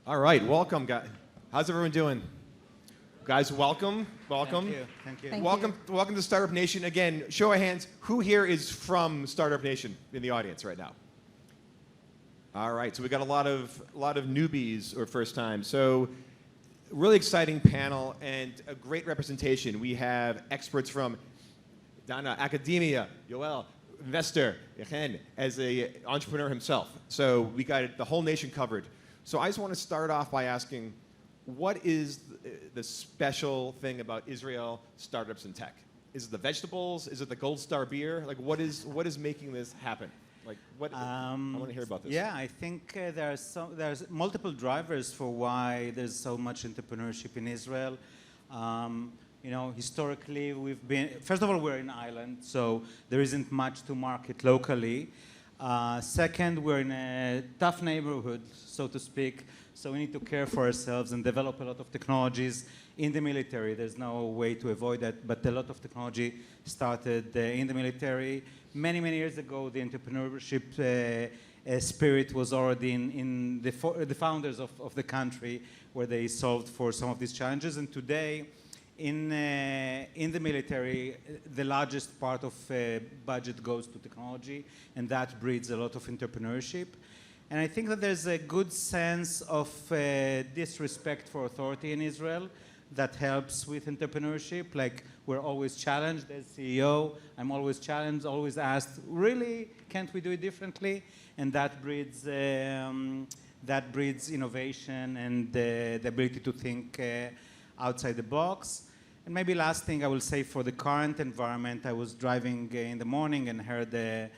All right, welcome, guys. How's everyone doing? Guys, welcome. Thank you. Thank you. Welcome to Startup Nation. Again, show of hands, who here is from Startup Nation in the audience right now? All right, so we got a lot of newbies or first time. So really exciting panel and a great representation. We have experts from academia, Yoel, investor, Chen, as an entrepreneur himself. So we got the whole nation covered. So I just want to start off by asking, what is the special thing about Israel startups and tech? Is it the vegetables? Is it the Gold Star beer? Like, what is making this happen? Like, what? I want to hear about this. Yeah, I think there's multiple drivers for why there's so much entrepreneurship in Israel. Historically, first of all, we're an island, so there isn't much to market locally. Second, we're in a tough neighborhood, so to speak, so we need to care for ourselves and develop a lot of technologies in the military. There's no way to avoid that, but a lot of technology started in the military. Many, many years ago, the entrepreneurship spirit was already in the founders of the country, where they solved for some of these challenges. And today, in the military, the largest part of budget goes to technology, and that breeds a lot of entrepreneurship. And I think that there's a good sense of disrespect for authority in Israel that helps with entrepreneurship. Like, we're always challenged as CEO. I'm always challenged, always asked, really, can't we do it differently? And that breeds innovation and the ability to think outside the box. And maybe last thing I will say, for the current environment, I was driving in the morning and heard a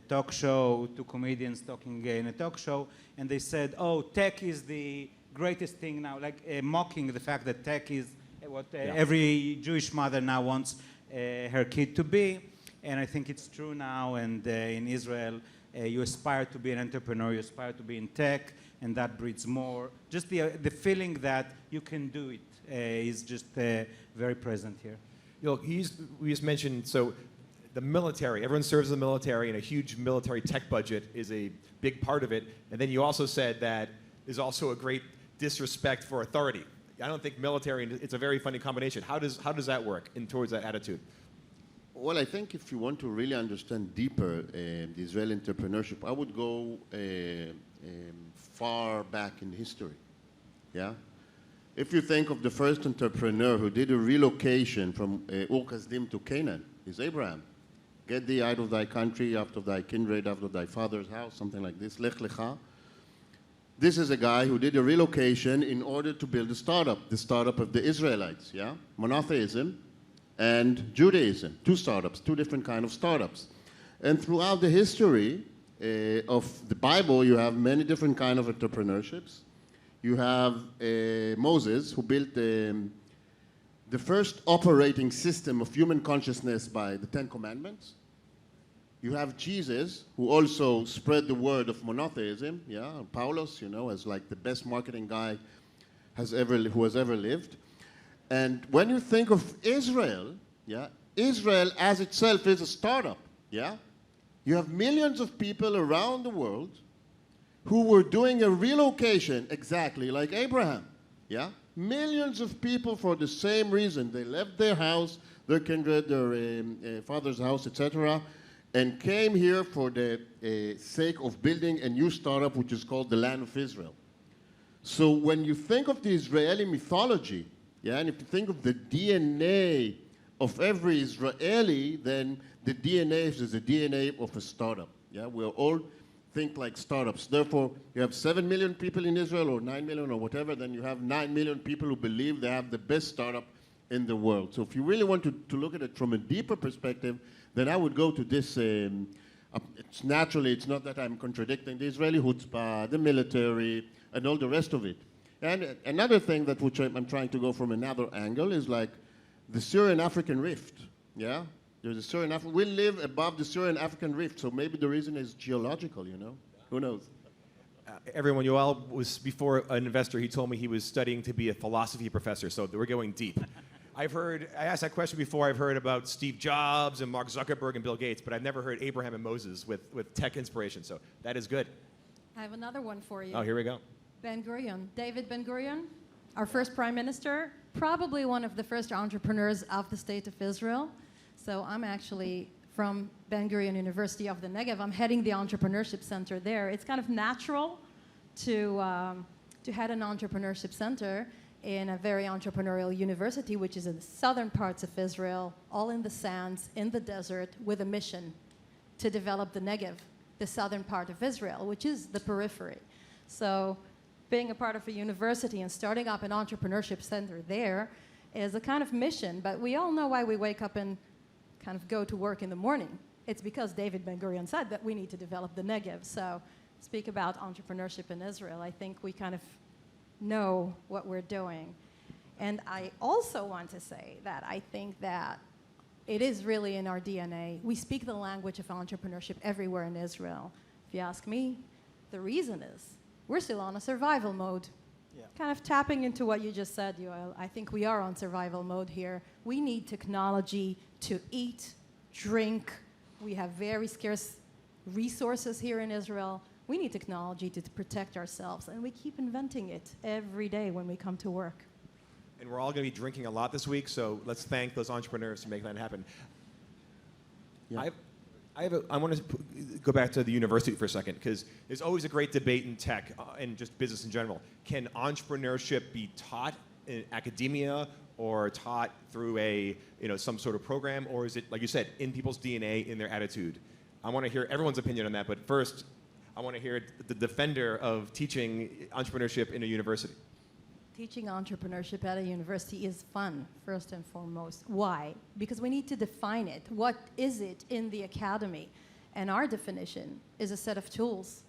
talk show, two comedians talking in a talk show, and they said, oh, tech is the greatest thing now, like mocking the fact that tech is what every Jewish mother now wants her kid to be. And I think it's true now, and in Israel, you aspire to be an entrepreneur, you aspire to be in tech, and that breeds more. Just the feeling that you can do it is just very present here. We just mentioned, so the military, everyone serves in the military, and a huge military tech budget is a big part of it. And then you also said that there's also a great disrespect for authority. I don't think military, it's a very funny combination. How does that work towards that attitude? Well, I think if you want to really understand deeper the Israeli entrepreneurship, I would go far back in history. Yeah? If you think of the first entrepreneur who did a relocation from Ur Kasdim to Canaan, is Abraham. Get thee out of thy country, out of thy kindred, out of thy father's house, something like this. Lech lecha. This is a guy who did a relocation in order to build a startup, the startup of the Israelites, yeah? Monotheism and Judaism, two startups, two different kind of startups. And throughout the history of the Bible, you have many different kind of entrepreneurships. You have Moses, who built the first operating system of human consciousness by the Ten Commandments. You have Jesus, who also spread the word of monotheism, yeah, Paulos, as like the best marketing guy who has ever lived. And when you think of Israel, yeah, Israel as itself is a startup, yeah? You have millions of people around the world who were doing a relocation exactly like Abraham, yeah? Millions of people for the same reason. They left their house, their kindred, their father's house, etc., and came here for the sake of building a new startup, which is called the Land of Israel. So when you think of the Israeli mythology, yeah, and if you think of the DNA of every Israeli, then the DNA is the DNA of a startup. Yeah, we all think like startups. Therefore, you have 7 million people in Israel, or 9 million, or whatever, then you have 9 million people who believe they have the best startup in the world. So if you really want to look at it from a deeper perspective, then I would go to this. It's not that I'm contradicting the Israeli chutzpah, the military, and all the rest of it. And another thing that which I'm trying to go from another angle is like the Syrian-African rift. Yeah, there's a Syrian-African. We live above the Syrian-African rift, so maybe the reason is geological. Who knows? Everyone, Yoel was before an investor. He told me he was studying to be a philosophy professor, so we're going deep. I asked that question before. I've heard about Steve Jobs and Mark Zuckerberg and Bill Gates, but I've never heard Abraham and Moses with tech inspiration, so that is good. I have another one for you. Oh, here we go. Ben-Gurion, David Ben-Gurion, our first prime minister, probably one of the first entrepreneurs of the state of Israel. So I'm actually from Ben-Gurion University of the Negev. I'm heading the Entrepreneurship Center there. It's kind of natural to head an entrepreneurship center in a very entrepreneurial university, which is in the southern parts of Israel, all in the sands, in the desert, with a mission to develop the Negev, the southern part of Israel, which is the periphery. So being a part of a university and starting up an entrepreneurship center there is a kind of mission, but we all know why we wake up and kind of go to work in the morning. It's because David Ben-Gurion said that we need to develop the Negev. So speak about entrepreneurship in Israel, I think we kind of know what we're doing. And I also want to say that I think that it is really in our DNA. We speak the language of entrepreneurship everywhere in Israel. If you ask me, the reason is we're still on a survival mode. Yeah. Kind of tapping into what you just said, Yoel. I think we are on survival mode here. We need technology to eat, drink. We have very scarce resources here in Israel. We need technology to protect ourselves, and we keep inventing it every day when we come to work. And we're all going to be drinking a lot this week, so let's thank those entrepreneurs to make that happen. Yeah. I want to go back to the university for a second, because there's always a great debate in tech and just business in general. Can entrepreneurship be taught in academia or taught through some sort of program, or is it, like you said, in people's DNA, in their attitude? I want to hear everyone's opinion on that, but first, I want to hear the defender of teaching entrepreneurship in a university. Teaching entrepreneurship at a university is fun, first and foremost. Why? Because we need to define it. What is it in the academy? And our definition is a set of tools.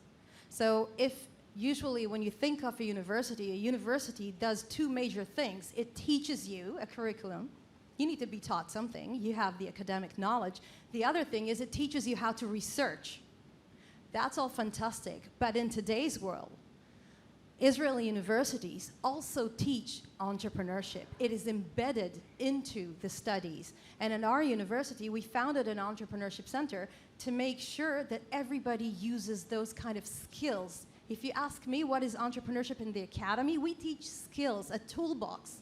So if usually when you think of a university does two major things. It teaches you a curriculum. You need to be taught something. You have the academic knowledge. The other thing is it teaches you how to research. That's all fantastic. But in today's world, Israeli universities also teach entrepreneurship. It is embedded into the studies. And in our university, we founded an entrepreneurship center to make sure that everybody uses those kind of skills. If you ask me what is entrepreneurship in the academy, we teach skills, a toolbox.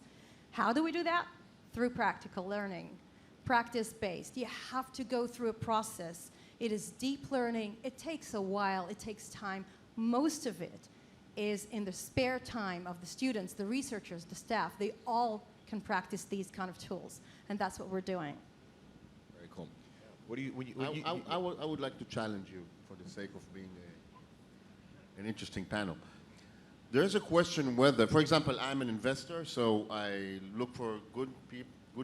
How do we do that? Through practical learning, practice-based. You have to go through a process. It is deep learning. It takes a while. It takes time. Most of it is in the spare time of the students, the researchers, the staff. They all can practice these kind of tools, and that's what we're doing. Very cool. What do you? I would like to challenge you for the sake of being an interesting panel. There's a question whether, for example, I'm an investor, so I look for good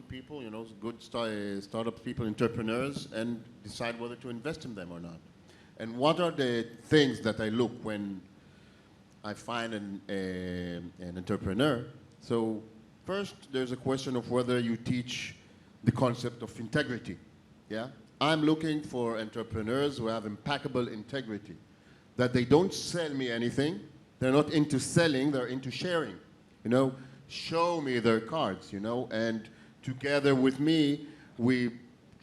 people, you know, good startup people, entrepreneurs, and decide whether to invest in them or not. And what are the things that I look when I find an entrepreneur? So first, there's a question of whether you teach the concept of integrity. Yeah, I'm looking for entrepreneurs who have impeccable integrity, that they don't sell me anything. They're not into selling, they're into sharing. You know, show me their cards, you know, and together with me, we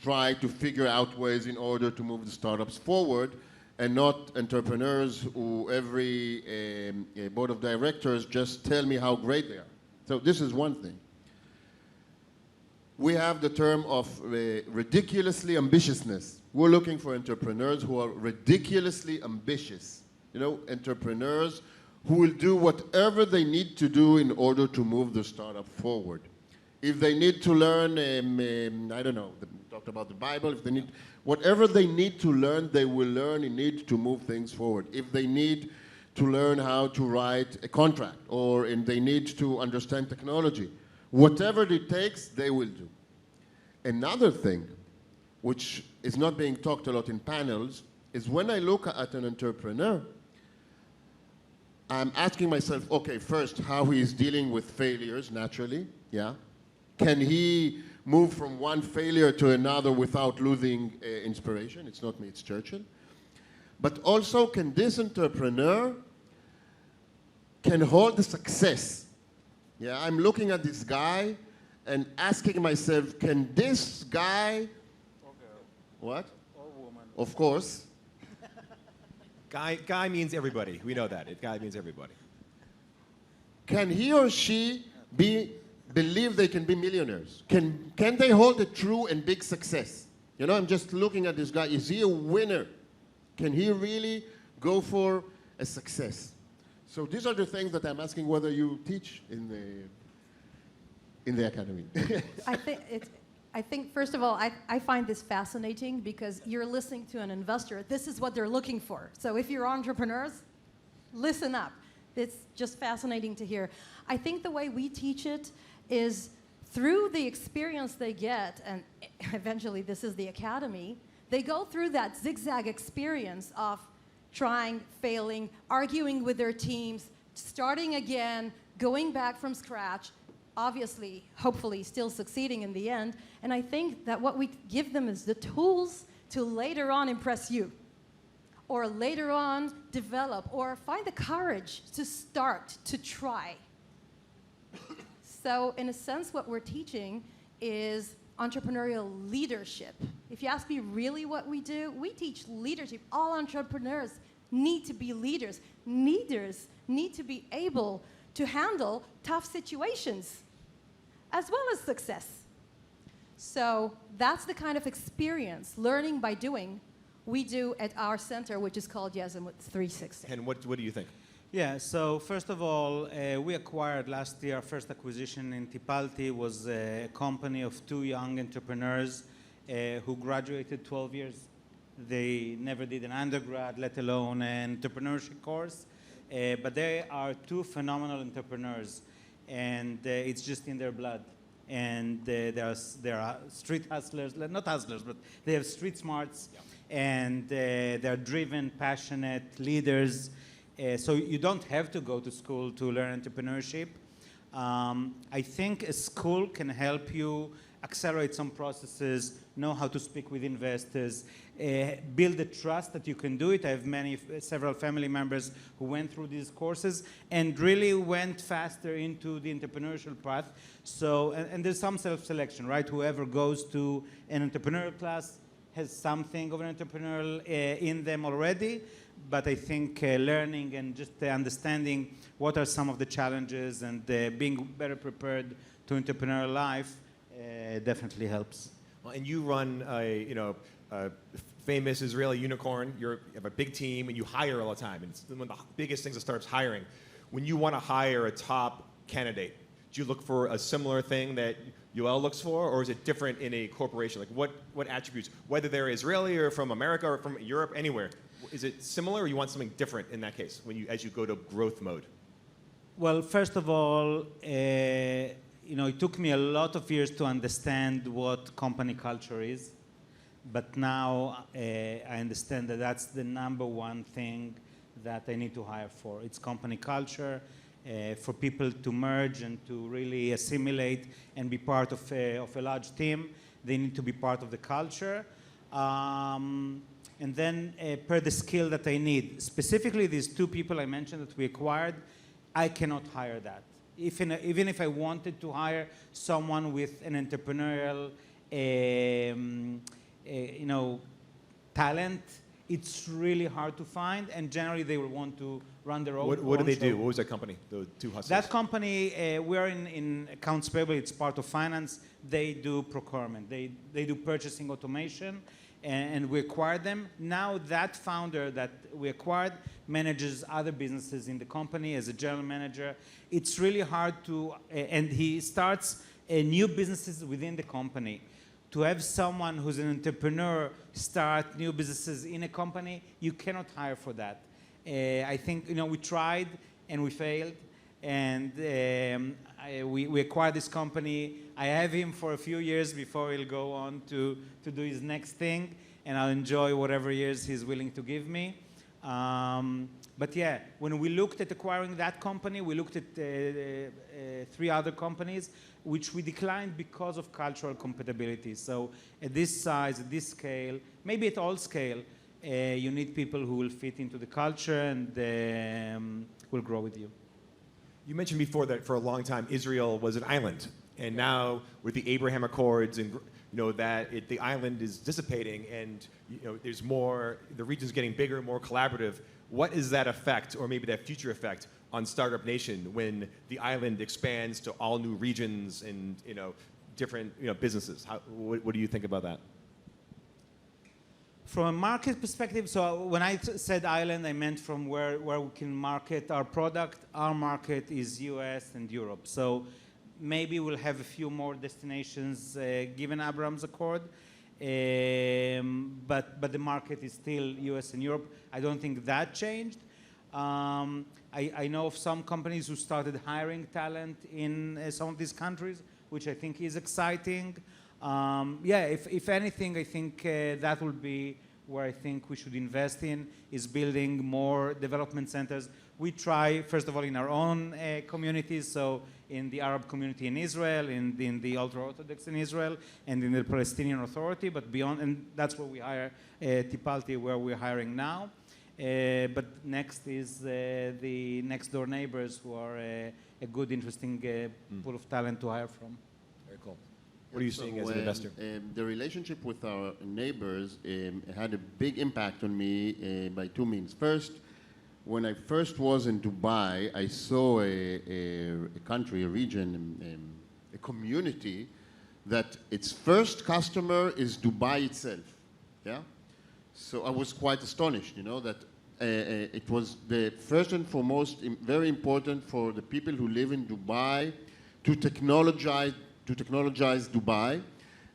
try to figure out ways in order to move the startups forward, and not entrepreneurs who every board of directors just tell me how great they are. So this is one thing. We have the term of ridiculously ambitiousness. We're looking for entrepreneurs who are ridiculously ambitious. You know, entrepreneurs who will do whatever they need to do in order to move the startup forward. If they need to learn, I don't know, we talked about the Bible, if they need, whatever they need to learn, they will learn in need to move things forward. If they need to learn how to write a contract, or if they need to understand technology, whatever it takes, they will do. Another thing, which is not being talked a lot in panels, is when I look at an entrepreneur, I'm asking myself, okay, first, how he is dealing with failures, naturally, yeah? Can he move from one failure to another without losing inspiration? It's not me, it's Churchill. But also, can this entrepreneur can hold the success? Yeah, I'm looking at this guy and asking myself, can this guy, Or girl. what? Or woman. Of course. Guy means everybody. We know that. Guy means everybody. can he or she believe they can be millionaires? Can they hold a true and big success? You know, I'm just looking at this guy. Is he a winner? Can he really go for a success? So these are the things that I'm asking whether you teach in the academy. I think, first of all, I find this fascinating because you're listening to an investor. This is what they're looking for. So if you're entrepreneurs, listen up. It's just fascinating to hear. I think the way we teach it is through the experience they get, and eventually this is the academy, they go through that zigzag experience of trying, failing, arguing with their teams, starting again, going back from scratch, obviously, hopefully, still succeeding in the end. And I think that what we give them is the tools to later on impress you, or later on develop, or find the courage to start, to try. So in a sense, what we're teaching is entrepreneurial leadership. If you ask me really what we do, we teach leadership. All entrepreneurs need to be leaders. Leaders need to be able to handle tough situations as well as success. So that's the kind of experience, learning by doing, we do at our center, which is called Yazamut 360. And what do you think? Yeah, so first of all, we acquired last year, our first acquisition in Tipalti was a company of two young entrepreneurs who graduated 12 years. They never did an undergrad, let alone an entrepreneurship course. But they are two phenomenal entrepreneurs, and it's just in their blood. And they are street hustlers, not hustlers, but they have street smarts, and they're driven, passionate leaders. So you don't have to go to school to learn entrepreneurship. I think a school can help you accelerate some processes, know how to speak with investors, build the trust that you can do it. I have several family members who went through these courses and really went faster into the entrepreneurial path. So, and there's some self-selection, right? Whoever goes to an entrepreneurial class has something of an entrepreneurial in them already. But I think learning and just understanding what are some of the challenges and being better prepared to entrepreneurial life definitely helps. Well, and you run a famous Israeli unicorn. You have a big team, and you hire all the time. And it's one of the biggest things that starts hiring. When you want to hire a top candidate, do you look for a similar thing that Yoel looks for, or is it different in a corporation? Like what attributes, whether they're Israeli or from America or from Europe, anywhere, is it similar, or you want something different in that case as you go to growth mode? Well, first of all, it took me a lot of years to understand what company culture is, but now I understand that that's the number one thing that I need to hire for. It's company culture, for people to merge and to really assimilate and be part of a large team. They need to be part of the culture. And then per the skill that I need. Specifically, these two people I mentioned that we acquired, I cannot hire that. Even if I wanted to hire someone with an entrepreneurial talent, it's really hard to find, and generally they will want to run their own. What do they do? What was that company, the two hustlers? That company, we're in accounts payable, it's part of finance. They do procurement. They do purchasing automation, and we acquired them. Now that founder that we acquired manages other businesses in the company as a general manager. It's really hard to, and he starts new businesses within the company. To have someone who's an entrepreneur start new businesses in a company, you cannot hire for that. I think, we tried and we failed, and we acquired this company. I have him for a few years before he'll go on to do his next thing, and I'll enjoy whatever years he's willing to give me. But yeah, when we looked at acquiring that company, we looked at 3 other companies, which we declined because of cultural compatibility. So at this size, at this scale, maybe at all scale, you need people who will fit into the culture and will grow with you. You mentioned before that for a long time Israel was an island, and now with the Abraham Accords and the island is dissipating, and there's more. The region's getting bigger, more collaborative. What is that effect, or maybe that future effect, on Startup Nation when the island expands to all new regions and different businesses? What do you think about that? From a market perspective, so when I said island, I meant from where we can market our product. Our market is US and Europe. So maybe we'll have a few more destinations given Abraham's Accord. But the market is still US and Europe. I don't think that changed. I know of some companies who started hiring talent in some of these countries, which I think is exciting. If anything, I think that will be where I think we should invest in, is building more development centers. We try, first of all, in our own communities, so in the Arab community in Israel, in the ultra-Orthodox in Israel, and in the Palestinian Authority, but beyond, and that's where we hire Tipalti, where we're hiring now. But next is the next-door neighbors, who are a good, interesting pool of talent to hire from. Very cool. What are you seeing as an investor? The relationship with our neighbors had a big impact on me by two means. First, when I first was in Dubai, I saw a country, a region, a community that its first customer is Dubai itself. Yeah? So I was quite astonished, that it was the first and foremost very important for the people who live in Dubai to technologize Dubai,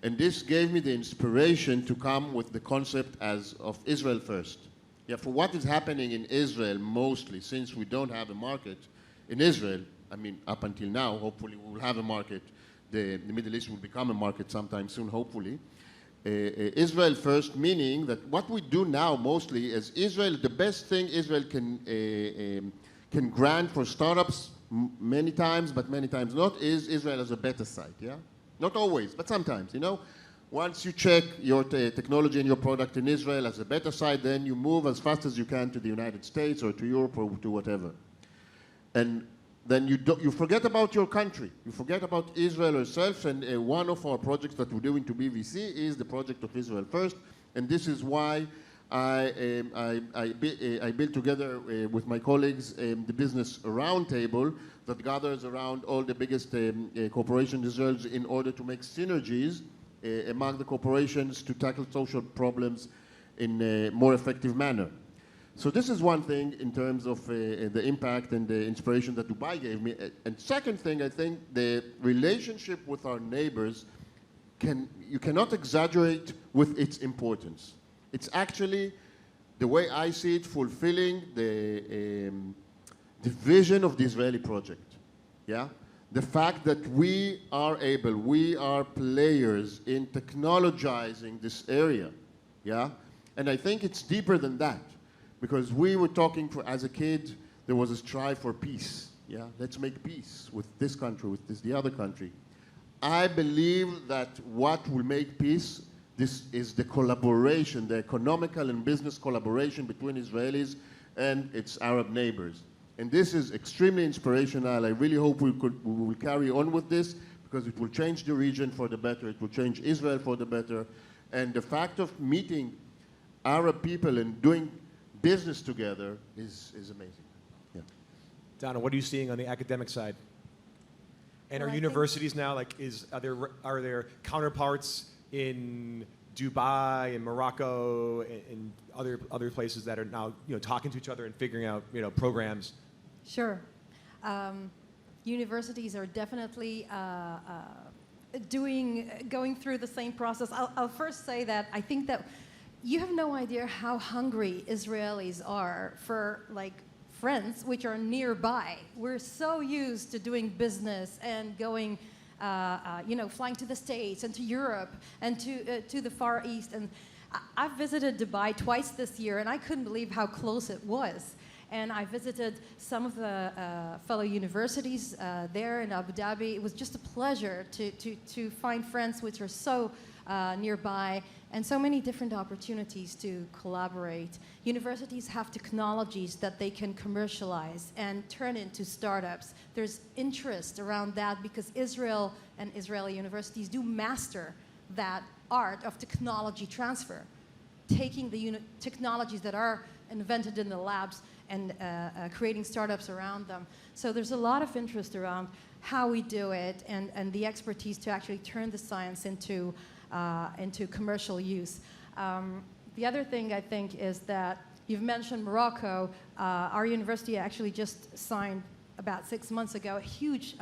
and this gave me the inspiration to come with the concept of Israel first. Yeah, for what is happening in Israel mostly, since we don't have a market in Israel, I mean, up until now, hopefully we will have a market. The Middle East will become a market sometime soon, hopefully. Israel first, meaning that what we do now mostly is Israel, the best thing Israel can grant for startups many times, but many times not, is Israel as a beta site, yeah? Not always, but sometimes, Once you check your technology and your product in Israel as a beta site, then you move as fast as you can to the United States or to Europe or to whatever. And then you forget about your country. You forget about Israel herself, and one of our projects that we're doing to BVC is the project of Israel First, and this is why I built together with my colleagues the business roundtable that gathers around all the biggest corporations in Israel in order to make synergies among the corporations to tackle social problems in a more effective manner. So this is one thing in terms of the impact and the inspiration that Dubai gave me. And second thing, I think the relationship with our neighbors, you cannot exaggerate with its importance. It's actually, the way I see it, fulfilling the vision of the Israeli project. Yeah? The fact that we are players in technologizing this area. Yeah? And I think it's deeper than that. Because we were talking, as a kid, there was a strive for peace. Yeah? Let's make peace with this country, with the other country. I believe that what will make peace, this is the collaboration, the economical and business collaboration between Israelis and its Arab neighbors. And this is extremely inspirational. I really hope we will carry on with this, because it will change the region for the better. It will change Israel for the better. And the fact of meeting Arab people and doing business together is amazing. Yeah. Donna, what are you seeing on the academic side? And Well, are I universities now, are there counterparts in Dubai and Morocco and other places that are now talking to each other and figuring out programs? Sure. Universities are definitely going through the same process. I'll first say that I think that you have no idea how hungry Israelis are for friends which are nearby. We're so used to doing business and going, flying to the States and to Europe and to the Far East. And I've visited Dubai twice this year, and I couldn't believe how close it was. And I visited some of the fellow universities there in Abu Dhabi. It was just a pleasure to find friends which are so nearby, and so many different opportunities to collaborate. Universities have technologies that they can commercialize and turn into startups. There's interest around that because Israel and Israeli universities do master that art of technology transfer. taking the technologies that are invented in the labs and creating startups around them. So there's a lot of interest around how we do it and the expertise to actually turn the science into commercial use. The other thing I think is that you've mentioned Morocco. Our university actually just signed about 6 months ago a huge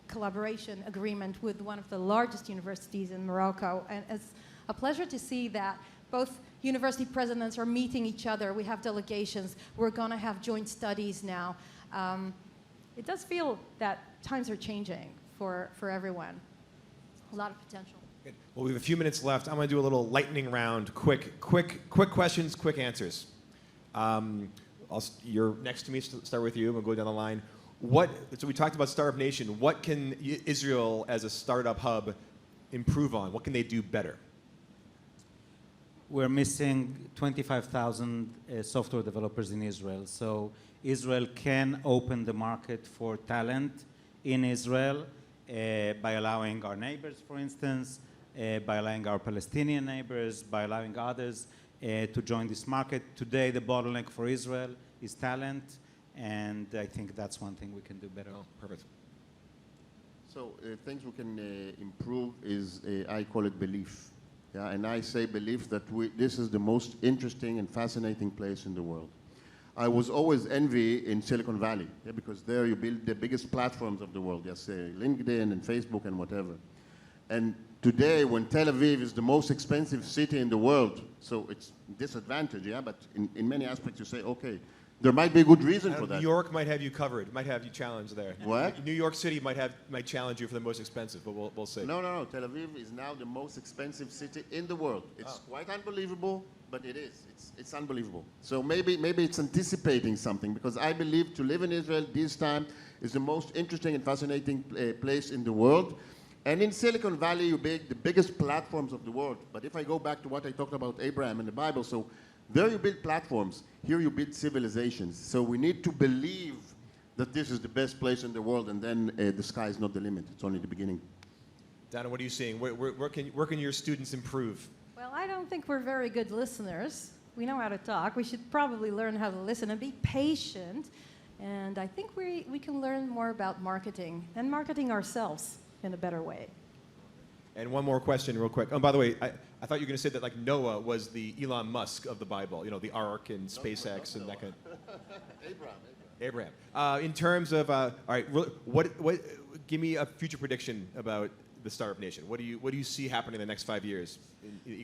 collaboration agreement with one of the largest universities in Morocco. And it's a pleasure to see that both university presidents are meeting each other. We have delegations. We're going to have joint studies now. It does feel that times are changing for everyone. A lot of potential. Good. Well, we have a few minutes left. I'm going to do a little lightning round, quick questions, quick answers. You're next to me, start with you. We'll go down the line. So we talked about Startup Nation. What can Israel as a startup hub improve on? What can they do better? We're missing 25,000 software developers in Israel. So Israel can open the market for talent in Israel by allowing our neighbors, for instance, by allowing our Palestinian neighbors, by allowing others to join this market. Today, the bottleneck for Israel is talent, and I think that's one thing we can do better. Oh, perfect. So things we can improve is, I call it belief. Yeah, and I say belief that this is the most interesting and fascinating place in the world. I was always envy in Silicon Valley, yeah, because there you build the biggest platforms of the world, yes, LinkedIn and Facebook and whatever. And today, when Tel Aviv is the most expensive city in the world, so it's disadvantage, yeah, but in many aspects you say, okay, there might be a good reason for that. New York might have you covered, might have you challenged there. What? New York City might challenge you for the most expensive, but we'll see. No. Tel Aviv is now the most expensive city in the world. It's quite unbelievable, but it is. It's unbelievable. So maybe it's anticipating something, because I believe to live in Israel this time is the most interesting and fascinating place in the world. And in Silicon Valley, you build the biggest platforms of the world. But if I go back to what I talked about Abraham in the Bible, so there you build platforms. Here you build civilizations. So we need to believe that this is the best place in the world, and then the sky is not the limit. It's only the beginning. Dana, what are you seeing? Where can your students improve? Well, I don't think we're very good listeners. We know how to talk. We should probably learn how to listen and be patient. And I think we can learn more about marketing and marketing ourselves in a better way. And one more question real quick. Oh, by the way, I thought you were going to say that like Noah was the Elon Musk of the Bible, you know, the Ark and SpaceX and that kind of... Abraham. In terms of, all right, give me a future prediction about the Startup Nation. What do you see happening in the next 5 years?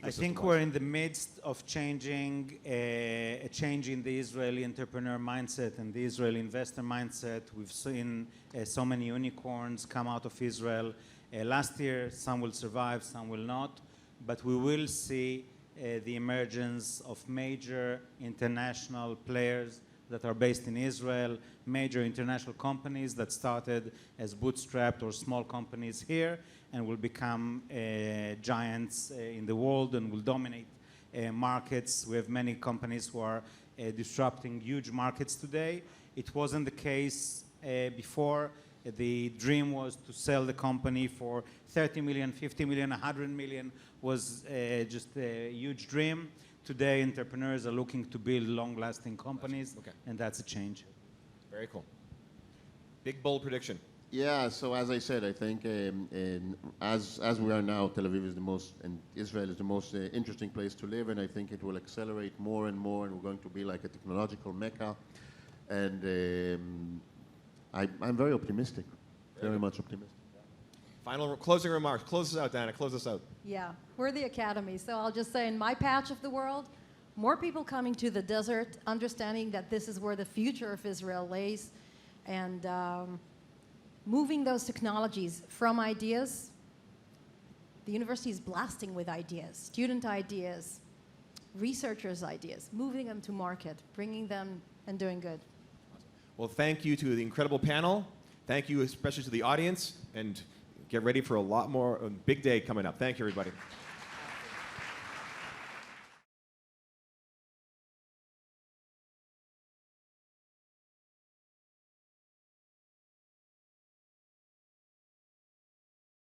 I think we're in the midst of changing a change in the Israeli entrepreneur mindset and the Israeli investor mindset. We've seen so many unicorns come out of Israel. Last year, some will survive, some will not. But we will see the emergence of major international players that are based in Israel, major international companies that started as bootstrapped or small companies here and will become giants in the world and will dominate markets. We have many companies who are disrupting huge markets today. It wasn't the case before. The dream was to sell the company for 30 million, 50 million, 100 million was just a huge dream. Today, entrepreneurs are looking to build long-lasting companies, and that's a change. Very cool. Big, bold prediction. Yeah, so as I said, I think as we are now, Tel Aviv is the most, and Israel is the most interesting place to live, and I think it will accelerate more and more, and we're going to be like a technological mecca. And I'm very optimistic, very much optimistic. Final closing remarks. Close us out, Dana. Close us out. Yeah, we're the academy. So I'll just say in my patch of the world, more people coming to the desert, understanding that this is where the future of Israel lays, and moving those technologies from ideas. The university is blasting with ideas, student ideas, researchers' ideas, moving them to market, bringing them and doing good. Well, thank you to the incredible panel. Thank you especially to the audience, and get ready for a lot more, a big day coming up. Thank you, everybody.